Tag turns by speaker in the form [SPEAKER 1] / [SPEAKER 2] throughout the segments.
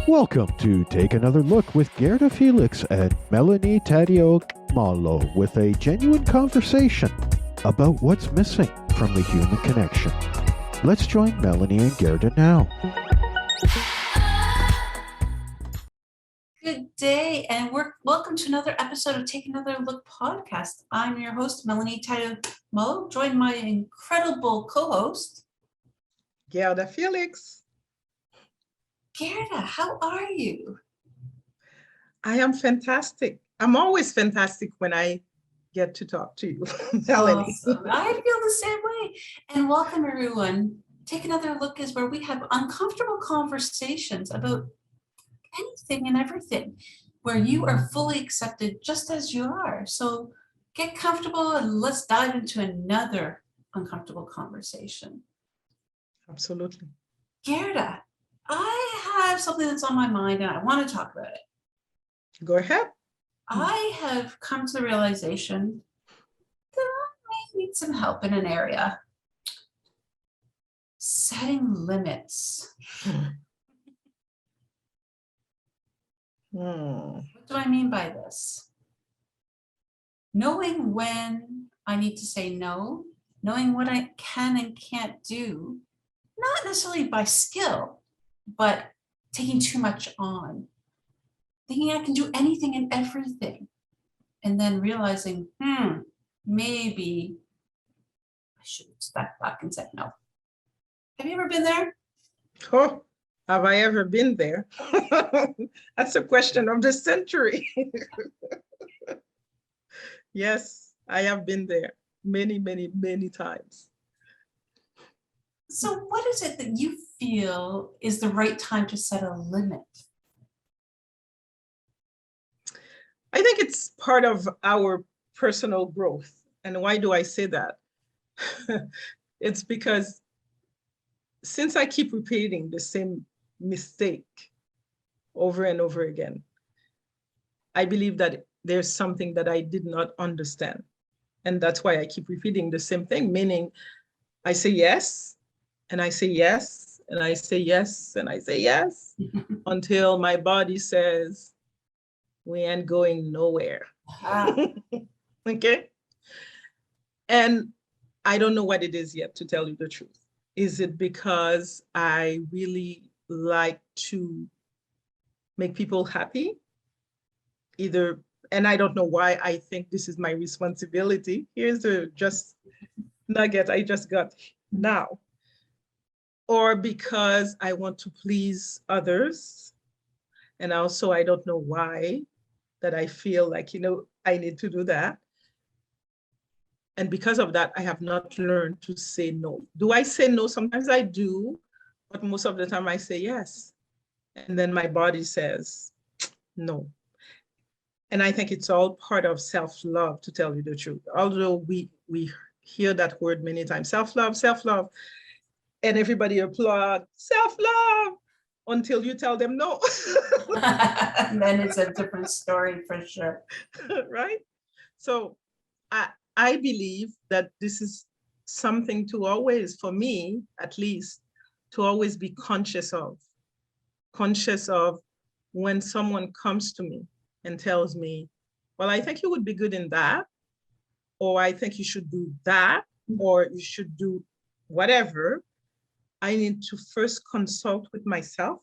[SPEAKER 1] Welcome to Take Another Look with Gerda Felix and Melanie Taddeo Malo with a genuine conversation about what's missing from the human connection. Let's join Melanie and Gerda now.
[SPEAKER 2] Good day, and welcome to another episode of Take Another Look podcast. I'm your host, Melanie Taddeo Malo, joined by my incredible co-host,
[SPEAKER 3] Gerda Felix.
[SPEAKER 2] Gerda, how are you?
[SPEAKER 3] I am fantastic. I'm always fantastic when I get to talk to you, Melanie.
[SPEAKER 2] Awesome. I feel the same way. And welcome, everyone. Take Another Look is where we have uncomfortable conversations about anything and everything, where you are fully accepted just as you are. So get comfortable and let's dive into another uncomfortable conversation.
[SPEAKER 3] Absolutely.
[SPEAKER 2] Gerda, I have something that's on my mind and I want to talk about it.
[SPEAKER 3] Go ahead.
[SPEAKER 2] I have come to the realization that I need some help in an area. Setting limits. What do I mean by this? Knowing when I need to say no, knowing what I can and can't do, not necessarily by skill, but taking too much on, thinking I can do anything and everything, and then realizing, maybe I should step back and say no. Have you ever been there?
[SPEAKER 3] Oh, have I ever been there? That's a question of the century. Yes, I have been there many, many, many times.
[SPEAKER 2] So what is it that you feel is the right time to set a limit?
[SPEAKER 3] I think it's part of our personal growth. And why do I say that? It's because since I keep repeating the same mistake over and over again, I believe that there's something that I did not understand. And that's why I keep repeating the same thing, meaning I say yes, and I say yes, and I say yes, and I say yes, until my body says, we ain't going nowhere. Okay? And I don't know what it is yet, to tell you the truth. Is it because I really like to make people happy? Either, and I don't know why I think this is my responsibility. Here's the just nugget I just got now. Or because I want to please others. And also, I don't know why that I feel like, I need to do that. And because of that, I have not learned to say no. Do I say no? Sometimes I do, but most of the time I say yes. And then my body says no. And I think it's all part of self-love, to tell you the truth. Although we hear that word many times, self-love, self-love. And everybody applaud, self-love, until you tell them no.
[SPEAKER 2] And then it's a different story for sure.
[SPEAKER 3] Right? So I believe that this is something to always, for me at least, to always be conscious of when someone comes to me and tells me, well, I think you would be good in that, or I think you should do that, or you should do whatever. I need to first consult with myself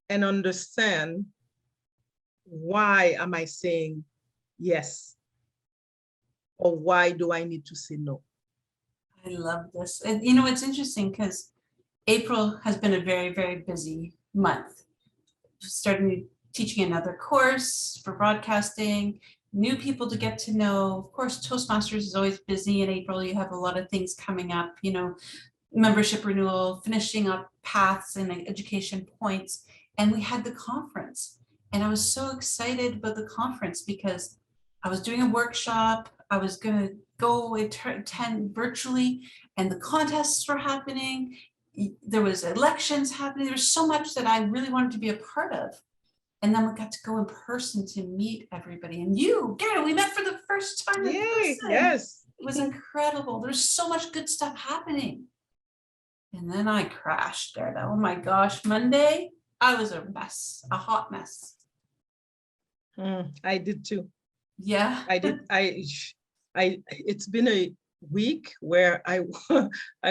[SPEAKER 3] and understand, why am I saying yes? Or why do I need to say no?
[SPEAKER 2] I love this. And it's interesting because April has been a very, very busy month. Starting teaching another course for broadcasting, new people to get to know. Of course, Toastmasters is always busy in April. You have a lot of things coming up, membership renewal, finishing up paths and education points. And we had the conference. And I was so excited about the conference because I was doing a workshop. I was going to go attend virtually, and the contests were happening. There was elections happening. There was so much that I really wanted to be a part of. And then we got to go in person to meet everybody. And you, Gerda, we met for the first time in person.
[SPEAKER 3] Yes.
[SPEAKER 2] It was incredible. There's so much good stuff happening. And then I crashed, Gerda. Oh my gosh, Monday, I was a mess, a hot mess.
[SPEAKER 3] I did too.
[SPEAKER 2] Yeah.
[SPEAKER 3] I did. It's been a week where I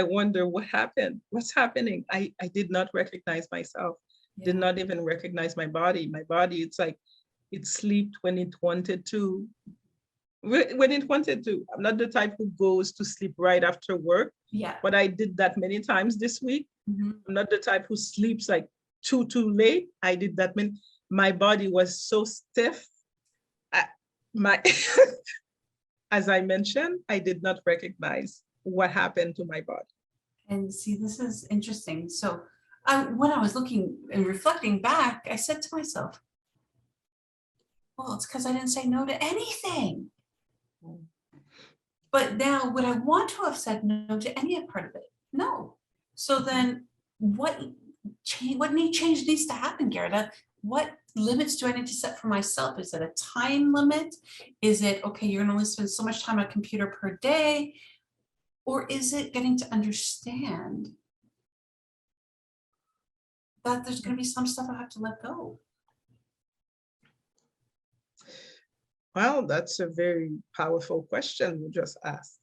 [SPEAKER 3] wonder what happened. What's happening? I did not recognize myself. Did
[SPEAKER 2] Yeah.
[SPEAKER 3] not even recognize my body. My body, it's like it slept when it wanted to. When it wanted to. I'm not the type who goes to sleep right after work,
[SPEAKER 2] Yeah.
[SPEAKER 3] but I did that many times this week.
[SPEAKER 2] Mhm.
[SPEAKER 3] I'm not the type who sleeps like too late. I did that many. My body was so stiff. My as I mentioned, I did not recognize what happened to my body.
[SPEAKER 2] And see, this is interesting. So when I was looking and reflecting back, I said to myself, well, it's because I didn't say no to anything. But now would I want to have said no to any part of it? No. So then what change needs to happen, Gerda? What limits do I need to set for myself? Is it a time limit? Is it, okay, you're gonna only spend so much time on a computer per day? Or is it getting to understand that there's gonna be some stuff I have to let go?
[SPEAKER 3] Well, that's a very powerful question you just asked.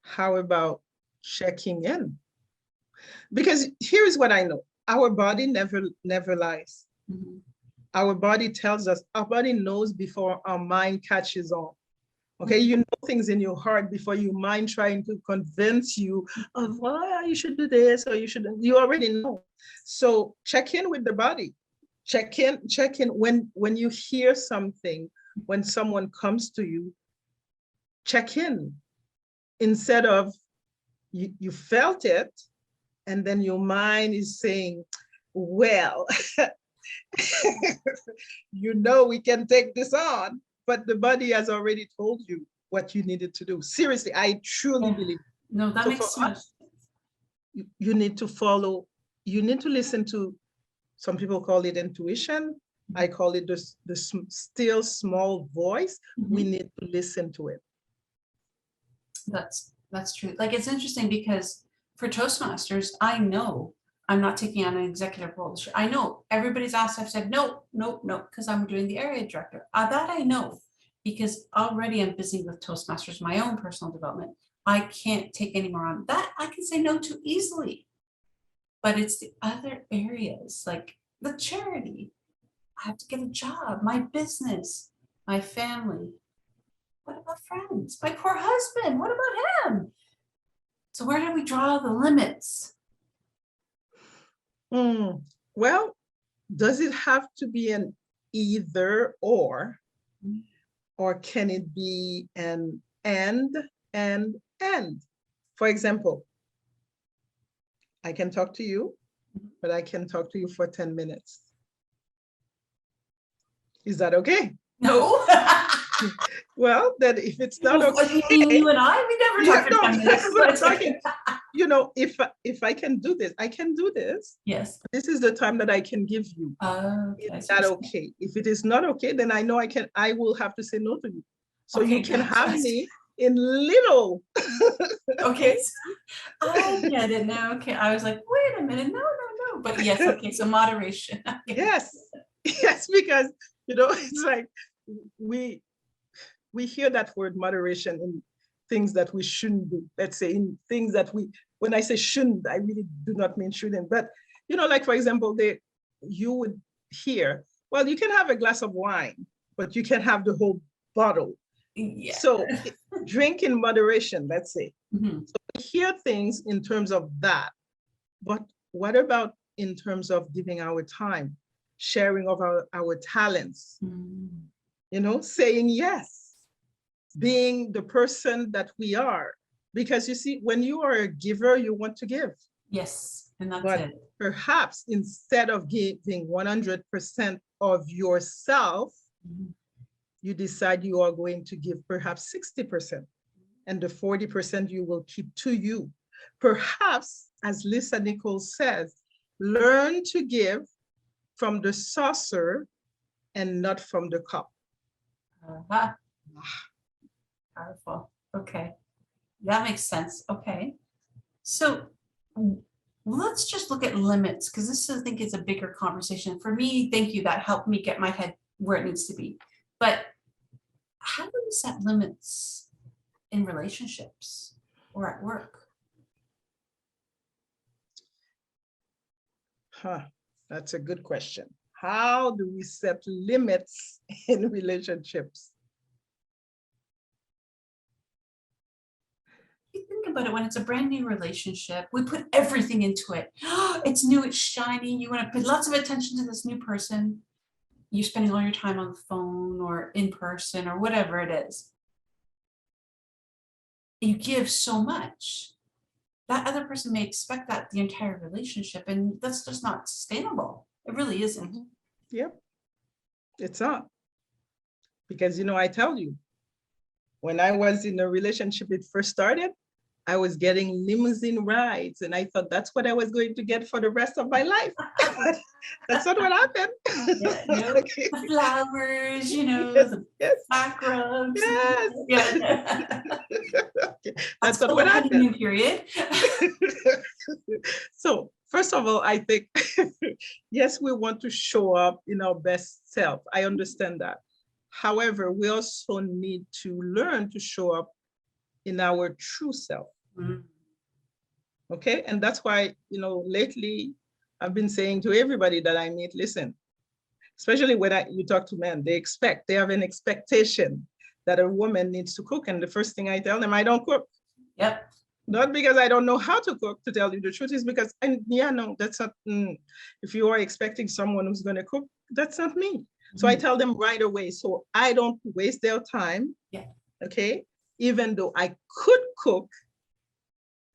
[SPEAKER 3] How about checking in? Because here's what I know. Our body never lies.
[SPEAKER 2] Mhm.
[SPEAKER 3] Our body tells us, our body knows before our mind catches on. Okay, you know things in your heart before your mind trying to convince you of why you should do this or you shouldn't. You already know. So check in with the body. Check in when you hear something, when someone comes to you, check in instead of you felt it and then your mind is saying, well, you know we can take this on, but the body has already told you what you needed to do. Seriously, I truly
[SPEAKER 2] Yeah.
[SPEAKER 3] believe.
[SPEAKER 2] No, that
[SPEAKER 3] So
[SPEAKER 2] makes
[SPEAKER 3] for
[SPEAKER 2] so much
[SPEAKER 3] us, you need to follow, you need to listen to, some people call it intuition. I call it the still small voice. We
[SPEAKER 2] Mhm.
[SPEAKER 3] need to listen to it.
[SPEAKER 2] That's true. Like, it's interesting because for Toastmasters, I know I'm not taking on an executive role. I know everybody's asked, I've said, no, no, no, because I'm doing the area director. That I know, because already I'm busy with Toastmasters, my own personal development. I can't take any more on that. I can say no to easily. But it's the other areas, like the charity. I have to get a job, my business, my family. What about friends? My poor husband, what about him? So where do we draw the limits?
[SPEAKER 3] Well, does it have to be an either or can it be an and? For example, I can talk to you, but I can talk to you for 10 minutes. Is that okay?
[SPEAKER 2] No.
[SPEAKER 3] Well, then if it's not
[SPEAKER 2] Well,
[SPEAKER 3] okay,
[SPEAKER 2] you mean you and I, we never talk for
[SPEAKER 3] no,
[SPEAKER 2] 10 minutes.
[SPEAKER 3] that's what I'm
[SPEAKER 2] That's
[SPEAKER 3] talking.
[SPEAKER 2] okay.
[SPEAKER 3] You know, if I can do this, I can do this.
[SPEAKER 2] Yes.
[SPEAKER 3] This is the time that I can give you.
[SPEAKER 2] Okay.
[SPEAKER 3] Is that okay? If it is not okay, then I know I will have to say no to you. So
[SPEAKER 2] Okay,
[SPEAKER 3] you can
[SPEAKER 2] gotcha.
[SPEAKER 3] have me in little.
[SPEAKER 2] Okay. I get it now. Okay. I was like, wait a minute. No, no, no. But yes, okay. So moderation. Okay.
[SPEAKER 3] Yes, yes, because it's like we hear that word moderation in things that we shouldn't do. Let's say in things that when I say shouldn't, I really do not mean shouldn't. But like for example, you would hear, well, you can have a glass of wine, but you can have the whole bottle.
[SPEAKER 2] Yeah.
[SPEAKER 3] So drink in moderation, let's say.
[SPEAKER 2] Mhm.
[SPEAKER 3] So we hear things in terms of that. But what about in terms of giving our time, sharing of our talents, saying yes, being the person that we are? Because you see, when you are a giver, you want to give.
[SPEAKER 2] Yes. And that's
[SPEAKER 3] But
[SPEAKER 2] it.
[SPEAKER 3] perhaps instead of giving 100% of yourself, you decide you are going to give perhaps 60%. And the 40% you will keep to you. Perhaps, as Lisa Nichols says, learn to give from the saucer and not from the cup.
[SPEAKER 2] Powerful. Okay. That makes sense. Okay. So Well, let's just look at limits, because this, I think, is a bigger conversation. For me, thank you, that helped me get my head where it needs to be. But how do we set limits in relationships or at work?
[SPEAKER 3] That's a good question. How do we set limits in relationships?
[SPEAKER 2] You think about it, when it's a brand new relationship, we put everything into it. It's new, it's shiny. You want to put lots of attention to this new person. You're spending all your time on the phone or in person or whatever it is. You give so much. That other person may expect that the entire relationship, and that's just not sustainable. It really isn't.
[SPEAKER 3] Yep, it's not. Because, I tell you, when I was in a relationship, it first started, I was getting limousine rides, and I thought that's what I was going to get for the rest of my life. That's not what happened.
[SPEAKER 2] Yeah,
[SPEAKER 3] Okay.
[SPEAKER 2] the flowers,
[SPEAKER 3] Yes,
[SPEAKER 2] the
[SPEAKER 3] yes,
[SPEAKER 2] back rubs.
[SPEAKER 3] yes.
[SPEAKER 2] Yeah.
[SPEAKER 3] Okay, that's not
[SPEAKER 2] still
[SPEAKER 3] what
[SPEAKER 2] a
[SPEAKER 3] happened.
[SPEAKER 2] honeymoon period.
[SPEAKER 3] So first of all, I think, yes, we want to show up in our best self. I understand that. However, we also need to learn to show up in our true self.
[SPEAKER 2] Mm.
[SPEAKER 3] Okay. And that's why, lately I've been saying to everybody that I meet, listen, especially when you talk to men, they have an expectation that a woman needs to cook. And the first thing I tell them, I don't cook.
[SPEAKER 2] Yep.
[SPEAKER 3] Not because I don't know how to cook, to tell you the truth, is because, that's not, if you are expecting someone who's going to cook, that's not me. So I tell them right away, so I don't waste their time.
[SPEAKER 2] Yeah.
[SPEAKER 3] Okay. Even though I could cook,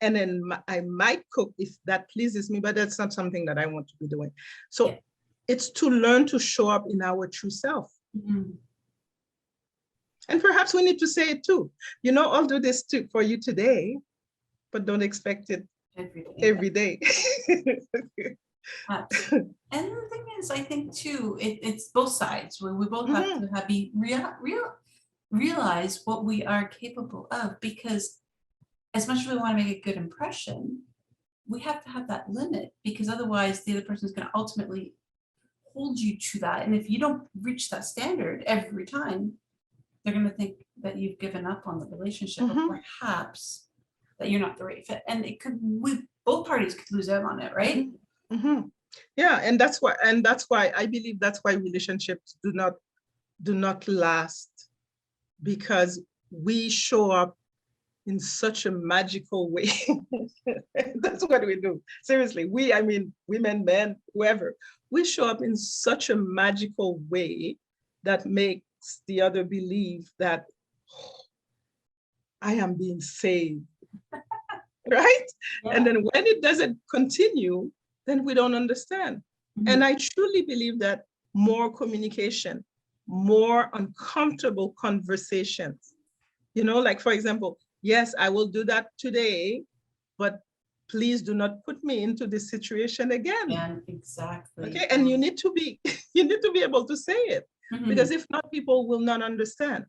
[SPEAKER 3] and then I might cook if that pleases me, but that's not something that I want to be doing. So
[SPEAKER 2] Yeah.
[SPEAKER 3] It's to learn to show up in our true self.
[SPEAKER 2] Mm-hmm.
[SPEAKER 3] And perhaps we need to say it too. I'll do this too for you today, but don't expect it every day.
[SPEAKER 2] And the thing is, I think too, it's both sides. We both have to be realize what we are capable of, because as much as we want to make a good impression, we have to have that limit, because otherwise the other person is going to ultimately hold you to that. And if you don't reach that standard every time, they're going to think that you've given up on the relationship, or perhaps that you're not the right fit. And both parties could lose out on it, right?
[SPEAKER 3] Yeah, and that's why I believe that's why relationships do not last, because we show up in such a magical way. That's what we do. Seriously, women, men, whoever, we show up in such a magical way that makes the other believe that I am being saved. Right? Yeah. And then when it doesn't continue, then we don't understand. And I truly believe that more communication, more uncomfortable conversations, like, for example, yes, I will do that today, but please do not put me into this situation again.
[SPEAKER 2] Yeah, exactly.
[SPEAKER 3] Okay, and you need to be able to say it, because if not, people will not understand.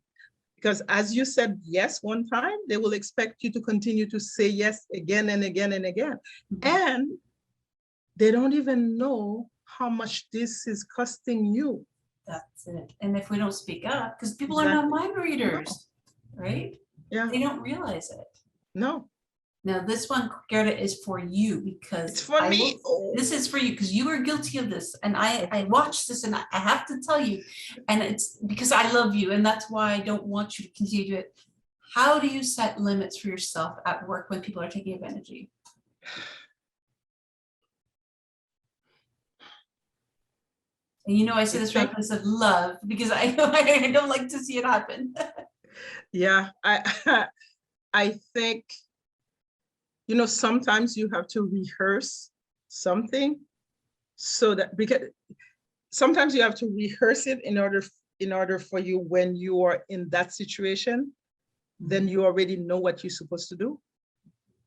[SPEAKER 3] Because as you said yes one time, they will expect you to continue to say yes again and again and again. And they don't even know how much this is costing you.
[SPEAKER 2] That's it. And if we don't speak up, because people are not mind readers, right?
[SPEAKER 3] Yeah.
[SPEAKER 2] They don't realize it.
[SPEAKER 3] No.
[SPEAKER 2] Now this one, Gerda, is for you, because
[SPEAKER 3] it's for me.
[SPEAKER 2] This is for you, because you were guilty of this, and I watched this, and I have to tell you, and it's because I love you, and that's why I don't want you to continue to do it. How do you set limits for yourself at work when people are taking advantage of you? And I say this from a place of love, because I don't like to see it happen.
[SPEAKER 3] Yeah, I think, sometimes you have to rehearse something, so that, because sometimes you have to rehearse it in order for you, when you are in that situation, then you already know what you're supposed to do.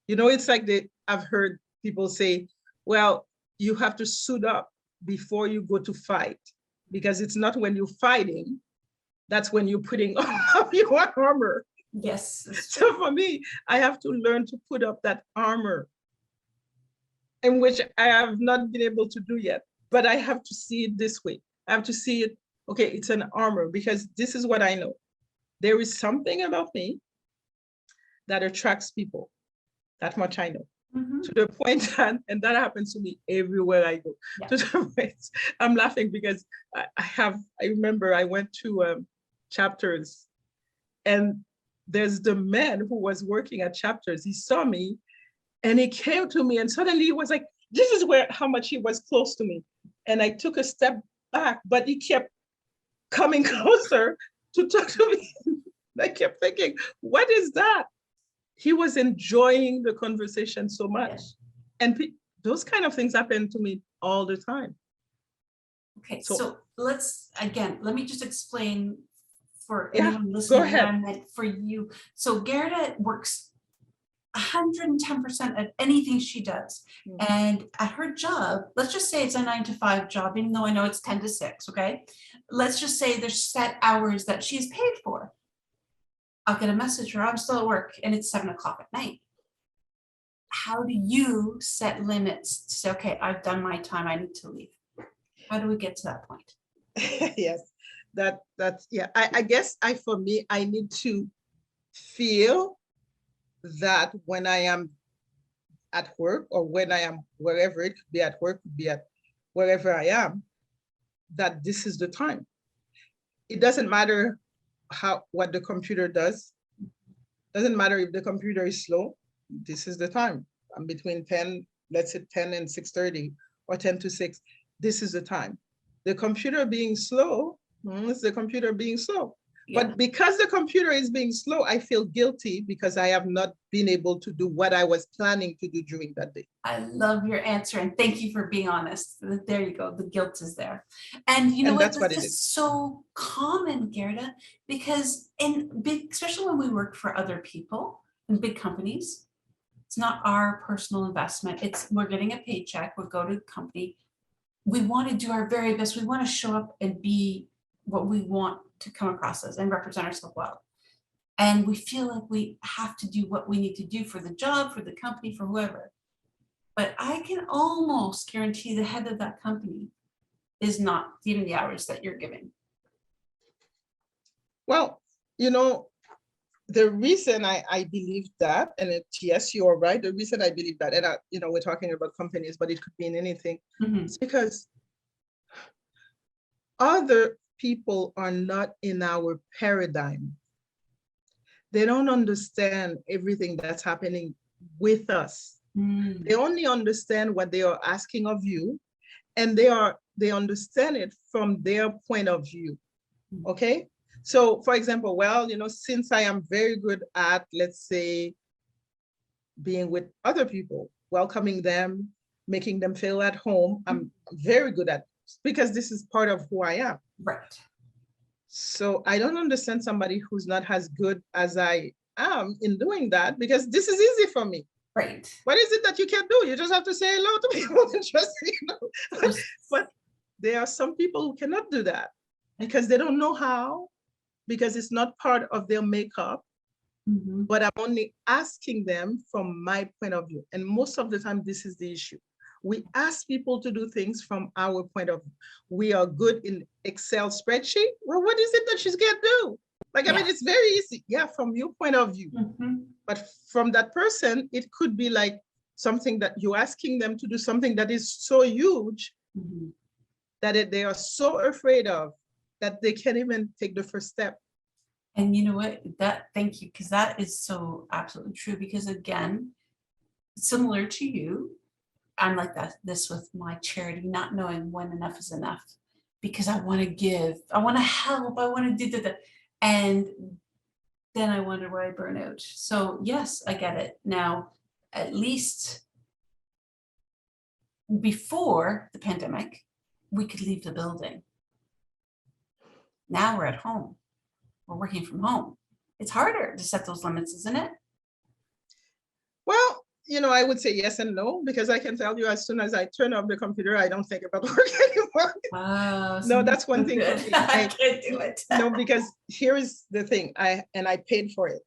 [SPEAKER 3] It's like I've heard people say, well, you have to suit up before you go to fight, because it's not when you're fighting, that's when you're putting on your armor.
[SPEAKER 2] Yes.
[SPEAKER 3] So for me, I have to learn to put up that armor. in which I have not been able to do yet, but I have to see it this way. I have to see it, okay, it's an armor, because this is what I know. There is something about me that attracts people. That much I know.
[SPEAKER 2] Mhm.
[SPEAKER 3] To the point that, and that happens to me everywhere I go.
[SPEAKER 2] Yeah.
[SPEAKER 3] To the point, I'm laughing because I remember I went to Chapters, and there's the man who was working at Chapters. He saw me and he came to me, and suddenly he was like, this is how much he was close to me. And I took a step back, but he kept coming closer to talk to me. I kept thinking, what is that? He was enjoying the conversation so much.
[SPEAKER 2] Yeah.
[SPEAKER 3] And those kind of things happen to me all the time.
[SPEAKER 2] Okay,
[SPEAKER 3] So-
[SPEAKER 2] so let me just explain for
[SPEAKER 3] Yeah,
[SPEAKER 2] anyone listening what
[SPEAKER 3] ahead.
[SPEAKER 2] I meant for you. So Gerda works 110% at anything she does.
[SPEAKER 3] Mhm.
[SPEAKER 2] And at her job, let's just say it's a 9 to 5 job, even though I know it's 10 to 6, okay? Let's just say there's set hours that she's paid for. I'll get a message from her, I'm still at work, and it's 7 o'clock at night. How do you set limits to say, okay, I've done my time, I need to leave? How do we get to that point?
[SPEAKER 3] Yes, that's, yeah. I guess for me, I need to feel that when I am at work, or when I am wherever, it could be at work, could be at wherever I am, that this is the time. It doesn't matter what the computer does. Doesn't matter if the computer is slow. This is the time. I'm between 10, let's say 10 and 6:30, or 10 to 6. This is the time. The computer being slow, it's the computer being slow.
[SPEAKER 2] Yeah.
[SPEAKER 3] But because the computer is being slow, I feel guilty because I have not been able to do what I was planning to do during that day.
[SPEAKER 2] I love your answer, and thank you for being honest. There you go. The guilt is there. And you know
[SPEAKER 3] And
[SPEAKER 2] what?
[SPEAKER 3] that's what
[SPEAKER 2] This
[SPEAKER 3] it
[SPEAKER 2] is
[SPEAKER 3] is.
[SPEAKER 2] so common, Gerda, because especially when we work for other people in big companies, it's not our personal investment. We're getting a paycheck, we go to the company. We want to do our very best. We want to show up and be what we want to come across as and represent ourselves well. And we feel like we have to do what we need to do for the job, for the company, for whoever. But I can almost guarantee the head of that company is not giving the hours that you're giving.
[SPEAKER 3] Well, the reason I believe that, and yes, you are right. The reason I believe that, and we're talking about companies, but it could be in anything.
[SPEAKER 2] Mhm.
[SPEAKER 3] It's because other people are not in our paradigm. They don't understand everything that's happening with us.
[SPEAKER 2] Mm.
[SPEAKER 3] They only understand what they are asking of you, and they understand it from their point of view. Okay. So for example, since I am very good at, let's say, being with other people, welcoming them, making them feel at home, I'm very good at this because this is part of who I am.
[SPEAKER 2] Right.
[SPEAKER 3] So I don't understand somebody who's not as good as I am in doing that, because this is easy for me.
[SPEAKER 2] Right.
[SPEAKER 3] What is it that you can do? You just have to say hello to people and just, but there are some people who cannot do that because they don't know how, because it's not part of their makeup.
[SPEAKER 2] Mhm.
[SPEAKER 3] But I'm only asking them from my point of view. And most of the time, this is the issue. We ask people to do things from our point of view. We are good in Excel spreadsheet. Well, what is it that she can't do? I mean, it's very easy. Yeah, from your point of view.
[SPEAKER 2] Mhm.
[SPEAKER 3] But from that person, it could be like something that you're asking them to do, something that is so huge
[SPEAKER 2] Mhm.
[SPEAKER 3] that they are so afraid of that they can't even take the first step.
[SPEAKER 2] And you know what? Thank you, because that is so absolutely true. Because again, similar to you, I'm like this with my charity, not knowing when enough is enough, because I want to give, I want to help, I want to do that, and then I wonder why I burn out. So yes, I get it now. At least before the pandemic, we could leave the building. Now we're at home. We're working from home. It's harder to set those limits, isn't it?
[SPEAKER 3] Well, I would say yes and no, because I can tell you as soon as I turn off the computer, I don't think about work anymore. No, that's one thing for me.
[SPEAKER 2] I can't do it.
[SPEAKER 3] No, because here is the thing. I paid for it.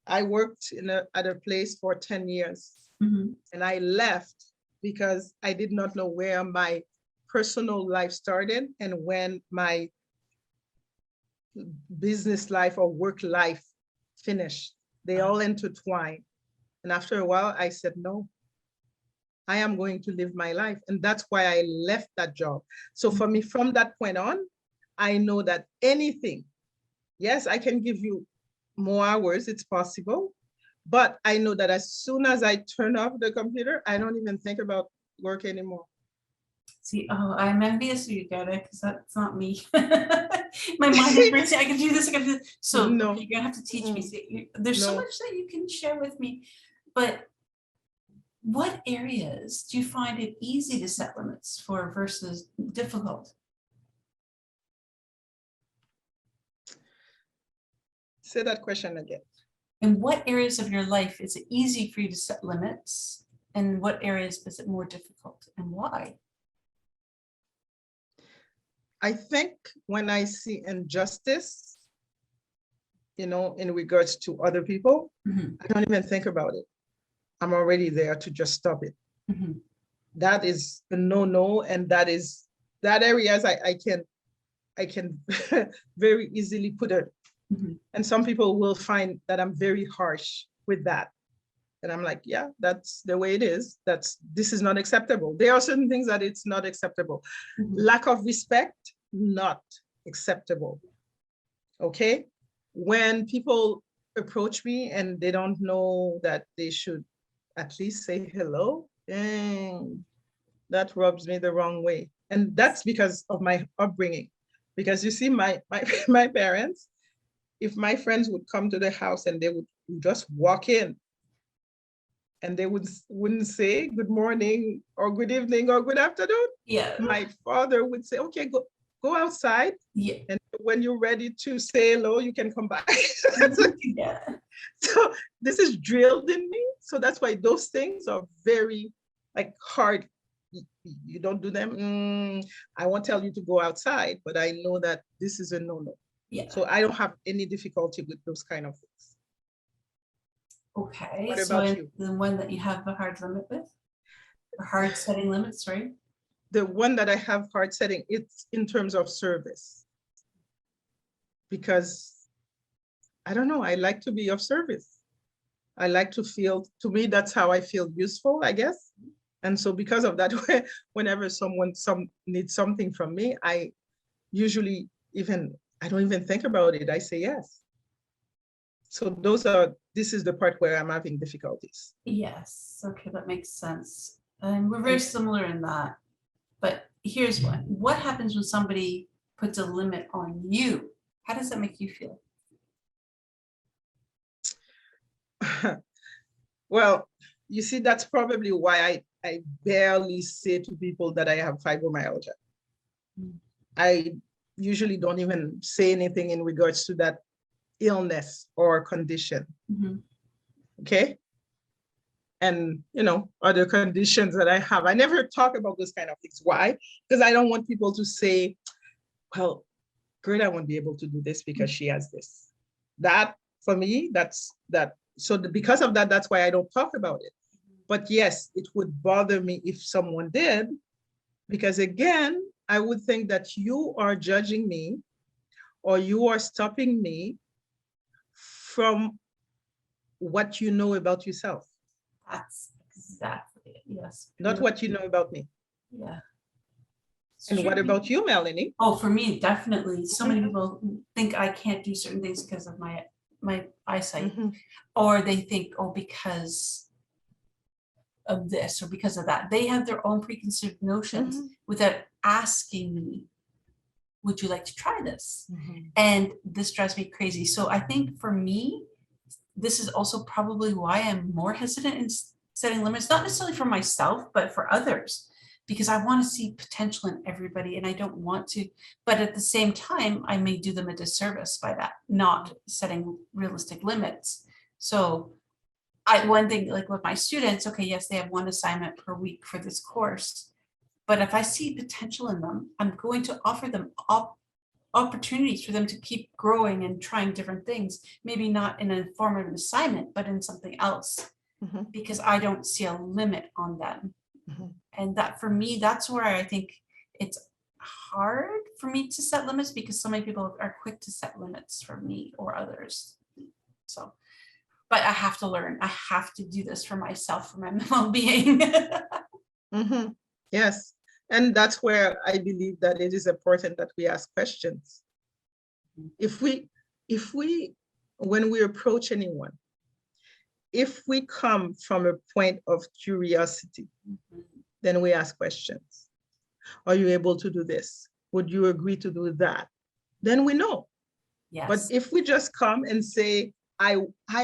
[SPEAKER 3] I worked at a place for 10 years,
[SPEAKER 2] Mhm.
[SPEAKER 3] and I left because I did not know where my personal life started and when my business life or work life finished. They all intertwine. And after a while, I said, no, I am going to live my life. And that's why I left that job. So for me, from that point on, I know that anything, yes, I can give you more hours, it's possible. But I know that as soon as I turn off the computer, I don't even think about work anymore.
[SPEAKER 2] See, oh, I'm envious of you, Gerda, because that's not me. My mind is racing. I can do this. I can do this. So
[SPEAKER 3] No.
[SPEAKER 2] okay, you're gonna have to teach me. See, there's so
[SPEAKER 3] No.
[SPEAKER 2] much that you can share with me, but what areas do you find it easy to set limits for versus difficult?
[SPEAKER 3] Say that question again.
[SPEAKER 2] In what areas of your life is it easy for you to set limits, and what areas is it more difficult, and why?
[SPEAKER 3] I think when I see injustice, in regards to other people,
[SPEAKER 2] Mhm,
[SPEAKER 3] I don't even think about it. I'm already there to just stop it.
[SPEAKER 2] mhm.
[SPEAKER 3] That is a no, and that areas I can very easily put it.
[SPEAKER 2] Mhm.
[SPEAKER 3] And some people will find that I'm very harsh with that. And I'm like, yeah, that's the way it is. This is not acceptable. There are certain things that it's not acceptable.
[SPEAKER 2] Mhm.
[SPEAKER 3] Lack of respect, not acceptable. Okay? When people approach me and they don't know that they should at least say hello, dang, that rubs me the wrong way. And that's because of my upbringing. Because you see, my my parents, if my friends would come to the house and they would just walk in and they wouldn't say good morning or good evening or good afternoon,
[SPEAKER 2] Yeah,
[SPEAKER 3] my father would say, okay, go outside.
[SPEAKER 2] yeah,
[SPEAKER 3] And when you're ready to say hello, you can come back.
[SPEAKER 2] yeah.
[SPEAKER 3] So this is drilled in me. So that's why those things are very hard. You don't do them. I won't tell you to go outside, but I know that this is a no-no.
[SPEAKER 2] Yeah.
[SPEAKER 3] So I don't have any difficulty with those kind of things.
[SPEAKER 2] Okay.
[SPEAKER 3] What
[SPEAKER 2] So
[SPEAKER 3] about you?
[SPEAKER 2] the one that you have a hard limit with, or hard setting limits, right?
[SPEAKER 3] The one that I have hard setting, it's in terms of service. Because I don't know, I like to be of service. I like to feel, to me, that's how I feel useful, I guess. And so because of that, whenever someone needs something from me, I usually I don't even think about it. I say yes. So this is the part where I'm having difficulties.
[SPEAKER 2] Yes. Okay, that makes sense. And we're very similar in that. But here's one. What happens when somebody puts a limit on you? How does that make you feel?
[SPEAKER 3] Well, you see, that's probably why I barely say to people that I have fibromyalgia.
[SPEAKER 2] Mm.
[SPEAKER 3] I usually don't even say anything in regards to that illness or condition.
[SPEAKER 2] Mm-hmm.
[SPEAKER 3] Okay. And, other conditions that I have. I never talk about those kind of things. Why? Because I don't want people to say, well, Gerda won't be able to do this because she has this. That, for me, that's that. So because of that, that's why I don't talk about it. But yes, it would bother me if someone did, because again, I would think that you are judging me or you are stopping me from what you know about yourself.
[SPEAKER 2] That's exactly it. Yes.
[SPEAKER 3] Not what you know about me.
[SPEAKER 2] Yeah. It's
[SPEAKER 3] And
[SPEAKER 2] true.
[SPEAKER 3] what about you, Melanie?
[SPEAKER 2] Oh, for me, definitely. So many
[SPEAKER 3] Mhm.
[SPEAKER 2] people think I can't do certain things because of my eyesight,
[SPEAKER 3] Mhm.
[SPEAKER 2] or they think, oh, because of this or because of that. They have their own preconceived notions
[SPEAKER 3] Mhm.
[SPEAKER 2] without asking me, would you like to try this?
[SPEAKER 3] Mhm.
[SPEAKER 2] And this drives me crazy. So I think for me, this is also probably why I'm more hesitant in setting limits, not necessarily for myself, but for others, because I want to see potential in everybody and I don't want to, but at the same time, I may do them a disservice by that, not setting realistic limits. So one thing, like with my students, okay, yes, they have one assignment per week for this course, but if I see potential in them, I'm going to offer them opportunities for them to keep growing and trying different things, maybe not in a form of an assignment, but in something else,
[SPEAKER 3] Mhm.
[SPEAKER 2] because I don't see a limit on them.
[SPEAKER 3] Mhm.
[SPEAKER 2] And that for me, that's where I think it's hard for me to set limits because so many people are quick to set limits for me or others. So, but I have to learn. I have to do this for myself, for my well-being.
[SPEAKER 3] Mhm. Yes. And that's where I believe that it is important that we ask questions. If we, when we approach anyone, if we come from a point of curiosity, then we ask questions. Are you able to do this? Would you agree to do that? Then we know. But
[SPEAKER 2] Yes.
[SPEAKER 3] if we just come and say, I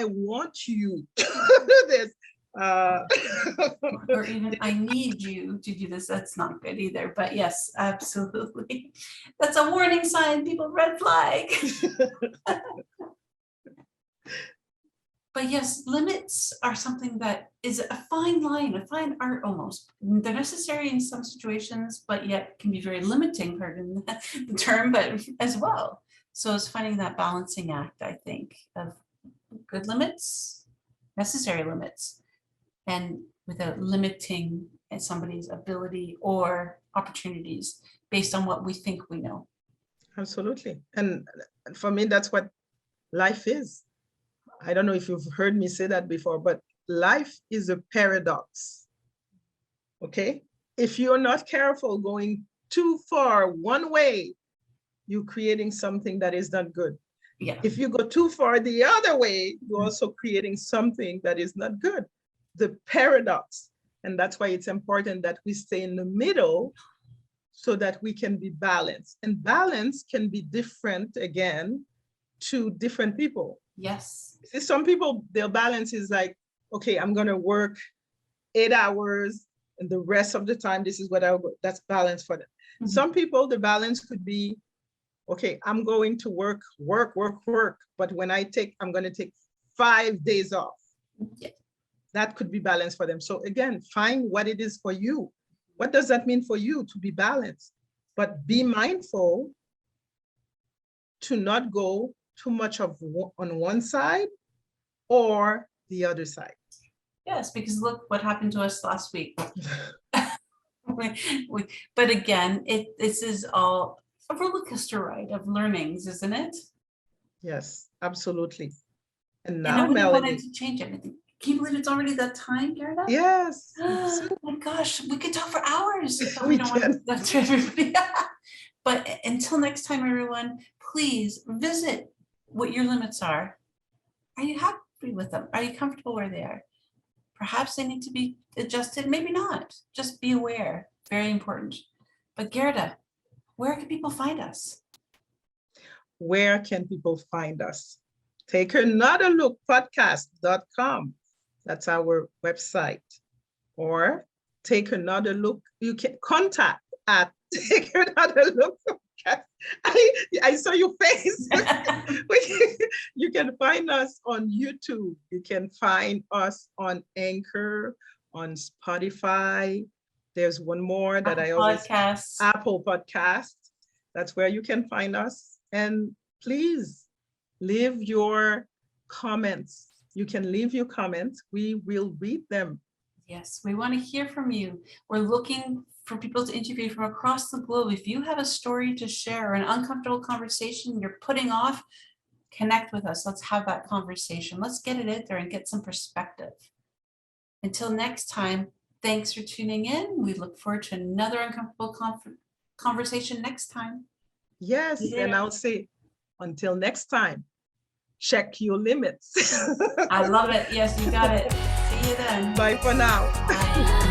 [SPEAKER 3] want you to do this,
[SPEAKER 2] Or even I need you to do this. That's not good either. But yes, absolutely. That's a warning sign, people, red flag. But yes, limits are something that is a fine line, a fine art almost. They're necessary in some situations, but yet can be very limiting, pardon the term, but as well. So it's finding that balancing act, I think, of good limits, necessary limits, and without limiting somebody's ability or opportunities based on what we think we know.
[SPEAKER 3] Absolutely. And for me, that's what life is. I don't know if you've heard me say that before, but life is a paradox. Okay? If you're not careful going too far one way, you're creating something that is not good.
[SPEAKER 2] Yeah.
[SPEAKER 3] If you go too far the other way, you're also creating something that is not good. The paradox. And that's why it's important that we stay in the middle so that we can be balanced. And balance can be different, again, to different people.
[SPEAKER 2] Yes.
[SPEAKER 3] See, some people, their balance is like, okay, I'm going to work 8 hours and the rest of the time, this is what that's balance for them.
[SPEAKER 2] Mhm.
[SPEAKER 3] Some people, the balance could be, okay, I'm going to work. But when I'm going to take 5 days off.
[SPEAKER 2] Yeah.
[SPEAKER 3] That could be balanced for them. So again, find what it is for you. What does that mean for you to be balanced? But be mindful to not go too much on one side or the other side.
[SPEAKER 2] Yes, because look what happened to us last week. But again, this is all a roller coaster ride of learnings, isn't it?
[SPEAKER 3] Yes, absolutely. And
[SPEAKER 2] And I
[SPEAKER 3] now,
[SPEAKER 2] wouldn't want
[SPEAKER 3] Melanie.
[SPEAKER 2] it to change everything. Can you believe it's already that time, Gerda?
[SPEAKER 3] Yes.
[SPEAKER 2] Oh my gosh, we could talk for hours. But
[SPEAKER 3] We
[SPEAKER 2] don't want
[SPEAKER 3] can.
[SPEAKER 2] that to everybody. But until next time, everyone, please visit what your limits are. Are you happy with them? Are you comfortable where they are? Perhaps they need to be adjusted, maybe not. Just be aware, very important. But Gerda, where can people find us?
[SPEAKER 3] Where can people find us? Take another look podcast.com. That's our website. Or take another look. You can contact at take another look. I saw your face. You can find us on YouTube. You can find us on Anchor, on Spotify. There's one more that I always
[SPEAKER 2] Podcasts.
[SPEAKER 3] Apple Podcast. That's where you can find us. And please leave your comments. You can leave your comments. We will read them.
[SPEAKER 2] Yes, we want to hear from you. We're looking for people to interview from across the globe. If you have a story to share or an uncomfortable conversation you're putting off, connect with us. Let's have that conversation. Let's get it out there and get some perspective. Until next time, thanks for tuning in. We look forward to another uncomfortable conversation next time.
[SPEAKER 3] Yes,
[SPEAKER 2] Yeah.
[SPEAKER 3] and I'll say, until next time, check your limits.
[SPEAKER 2] I love it. Yes, you got it. See you then.
[SPEAKER 3] Bye for now.
[SPEAKER 2] Bye.